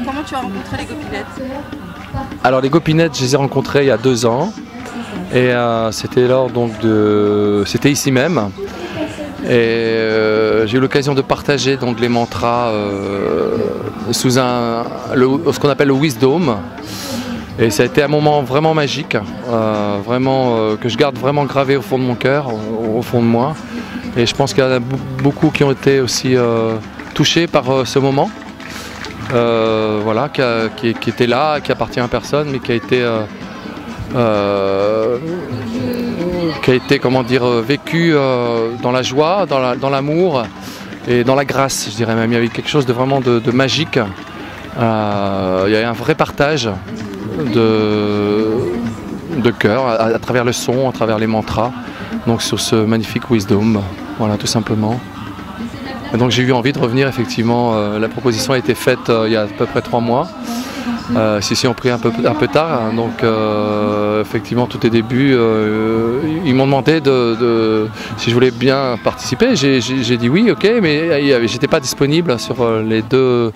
Comment tu as rencontré les gopinettes? Alors les gopinettes, je les ai rencontrées il y a 2 ans et c'était lors donc c'était ici même et j'ai eu l'occasion de partager donc les mantras sous ce qu'on appelle le wisdom et ça a été un moment vraiment magique, que je garde vraiment gravé au fond de mon cœur, au fond de moi, et je pense qu'il y en a beaucoup qui ont été aussi touchés par ce moment. Voilà, qui était là, qui appartient à personne, mais qui a été comment dire, vécu dans la joie, dans l'amour et dans la grâce, je dirais même. Il y avait quelque chose de vraiment de magique. Il y avait un vrai partage de cœur à travers le son, à travers les mantras, donc sur ce magnifique wisdom, voilà, tout simplement. Et donc j'ai eu envie de revenir, effectivement, la proposition a été faite il y a à peu près 3 mois. Si on pris un peu tard, hein, donc effectivement tout est début, ils m'ont demandé si je voulais bien participer. J'ai dit oui, ok, mais j'étais pas disponible sur les 2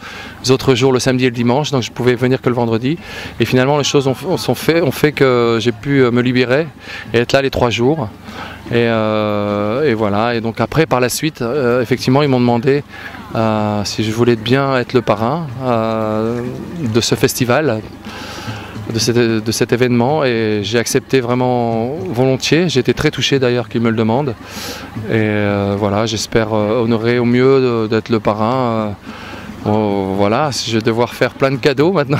autres jours, le samedi et le dimanche, donc je pouvais venir que le vendredi. Et finalement les choses ont fait que j'ai pu me libérer et être là les 3 jours. Et voilà, et donc après par la suite, effectivement ils m'ont demandé si je voulais bien être le parrain de ce festival, de cet événement, et j'ai accepté vraiment volontiers. J'ai été très touché d'ailleurs qu'ils me le demandent, et voilà, j'espère honorer au mieux d'être le parrain. Voilà, je vais devoir faire plein de cadeaux maintenant.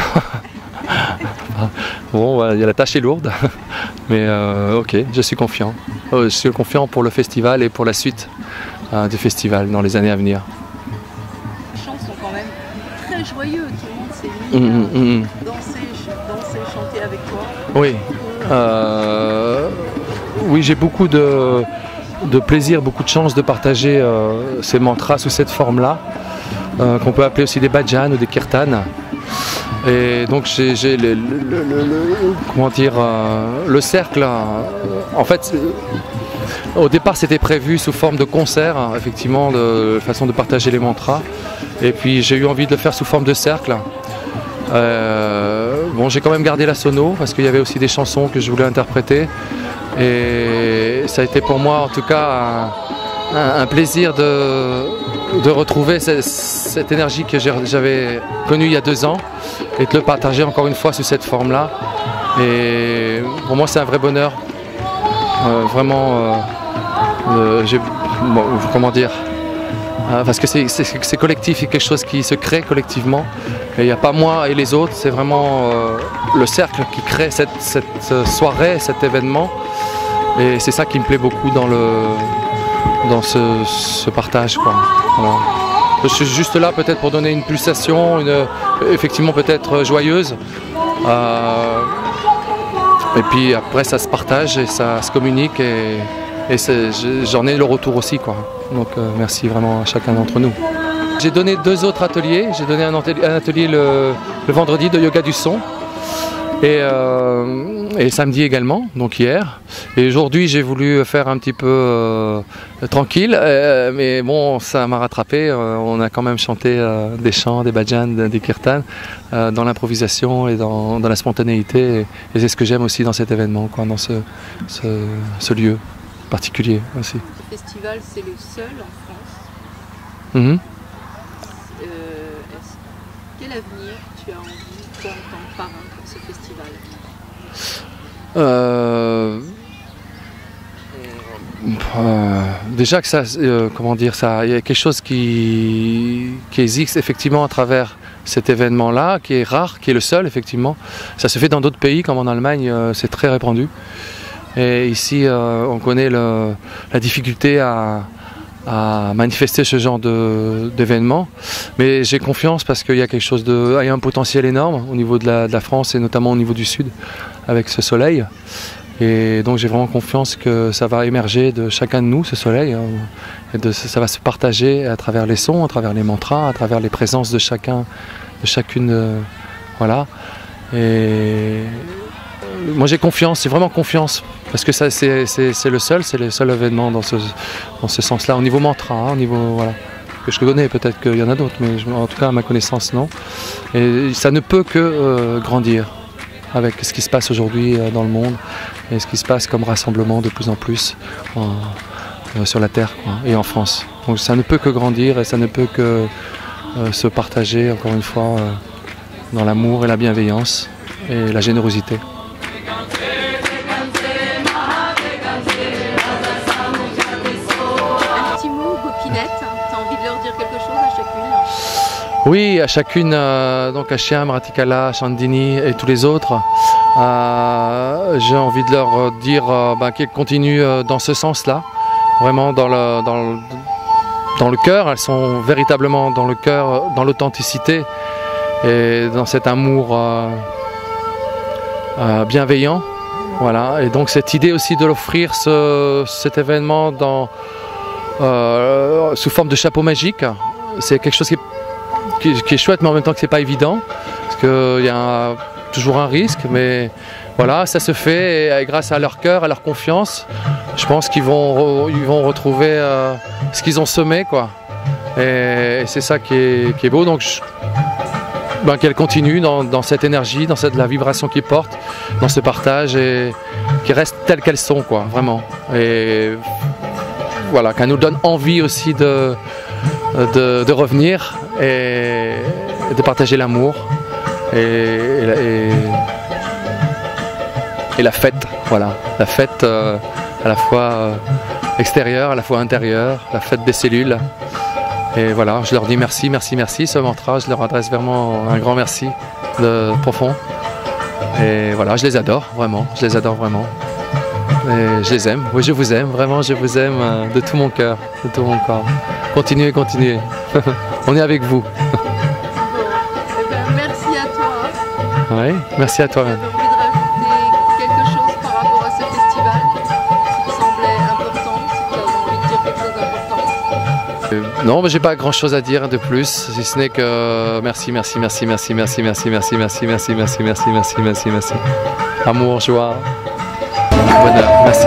Bon, voilà, la tâche est lourde, mais ok, je suis confiant. Je suis confiant pour le festival et pour la suite du festival dans les années à venir. Les chants sont quand même très joyeux, tout le monde s'est mis à danser, chanter avec toi. Oui, oui, j'ai beaucoup de plaisir, beaucoup de chance de partager ces mantras sous cette forme-là, qu'on peut appeler aussi des bhajans ou des kirtans. Et donc j'ai le cercle, en fait au départ c'était prévu sous forme de concert, hein, effectivement, de façon de partager les mantras, et puis j'ai eu envie de le faire sous forme de cercle. Bon, j'ai quand même gardé la sono parce qu'il y avait aussi des chansons que je voulais interpréter, et ça a été pour moi en tout cas un plaisir de retrouver cette énergie que j'avais connue il y a 2 ans et de le partager encore une fois sous cette forme-là. Et pour moi c'est un vrai bonheur, vraiment, comment dire, parce que c'est collectif, c'est quelque chose qui se crée collectivement, et il n'y a pas moi et les autres, c'est vraiment le cercle qui crée cette soirée, cet événement, et c'est ça qui me plaît beaucoup dans ce partage, quoi. Voilà. Je suis juste là peut-être pour donner une pulsation, effectivement peut-être joyeuse, et puis après ça se partage et ça se communique, et j'en ai le retour aussi, quoi. Donc merci vraiment à chacun d'entre nous. J'ai donné 2 autres ateliers. J'ai donné un atelier le vendredi de yoga du son, et samedi également, donc hier. Et aujourd'hui j'ai voulu faire un petit peu tranquille, mais bon, ça m'a rattrapé. On a quand même chanté des chants, des bhajans, des kirtans, dans l'improvisation et dans la spontanéité, et c'est ce que j'aime aussi dans cet événement, quoi, dans ce lieu particulier aussi. Le festival, c'est le seul en France. Quel avenir tu as envie, toi, en tant que parrain, pour ce festival? Déjà que ça, comment dire ça, il y a quelque chose qui existe effectivement à travers cet événement-là, qui est rare, qui est le seul effectivement. Ça se fait dans d'autres pays, comme en Allemagne, c'est très répandu. Et ici, on connaît la difficulté à manifester ce genre d'événement, mais j'ai confiance parce qu'il y a quelque chose il y a un potentiel énorme au niveau de la France, et notamment au niveau du sud avec ce soleil, et donc j'ai vraiment confiance que ça va émerger de chacun de nous, ce soleil, et ça va se partager à travers les sons, à travers les mantras, à travers les présences de chacune, voilà. Et moi j'ai confiance, j'ai vraiment confiance, parce que ça c'est le seul événement dans ce sens-là, au niveau mantra, hein, au niveau voilà, que je connais, peut-être qu'il y en a d'autres, mais en tout cas à ma connaissance non. Et ça ne peut que grandir avec ce qui se passe aujourd'hui dans le monde et ce qui se passe comme rassemblement de plus en plus sur la Terre quoi, et en France. Donc ça ne peut que grandir et ça ne peut que se partager encore une fois dans l'amour et la bienveillance et la générosité. Un petit mot, Gopinette, tu as envie de leur dire quelque chose à chacune? Oui, à chacune, donc à Shyam, Ratikala, Chandini et tous les autres, j'ai envie de leur dire qu'elles continuent dans ce sens-là, vraiment dans le cœur, elles sont véritablement dans le cœur, dans l'authenticité et dans cet amour bienveillant. Voilà. Et donc cette idée aussi de l'offrir cet événement sous forme de chapeau magique, c'est quelque chose qui est chouette, mais en même temps que c'est pas évident, parce qu'il y a toujours un risque, mais voilà, ça se fait et grâce à leur cœur, à leur confiance, je pense qu'ils vont retrouver ce qu'ils ont semé, quoi. Et c'est ça qui est beau, donc qu'elles continuent dans cette énergie, dans la vibration qu'ils portent, dans ce partage et qui restent telles qu'elles sont, quoi, vraiment. Et voilà, qu'elles nous donnent envie aussi de revenir et de partager l'amour et la fête, voilà, la fête à la fois extérieure, à la fois intérieure, la fête des cellules. Et voilà, je leur dis merci, merci, merci, ce mantra, je leur adresse vraiment un grand merci profond. Et voilà, je les adore vraiment, je les adore vraiment. Et je les aime, oui je vous aime, vraiment je vous aime de tout mon cœur, de tout mon corps. Continuez, continuez, on est avec vous. Bon, eh ben, merci à toi. Oui, merci à toi. Tu avais envie de rajouter quelque chose par rapport à ce festival qui te semblait important, si tu avais envie de dire quelque chose d'important? Non, mais j'ai pas grand chose à dire de plus, si ce n'est que merci, merci, merci, merci, merci, merci, merci, merci, merci, merci, merci, merci, merci, merci. Amour, joie, bonheur, merci.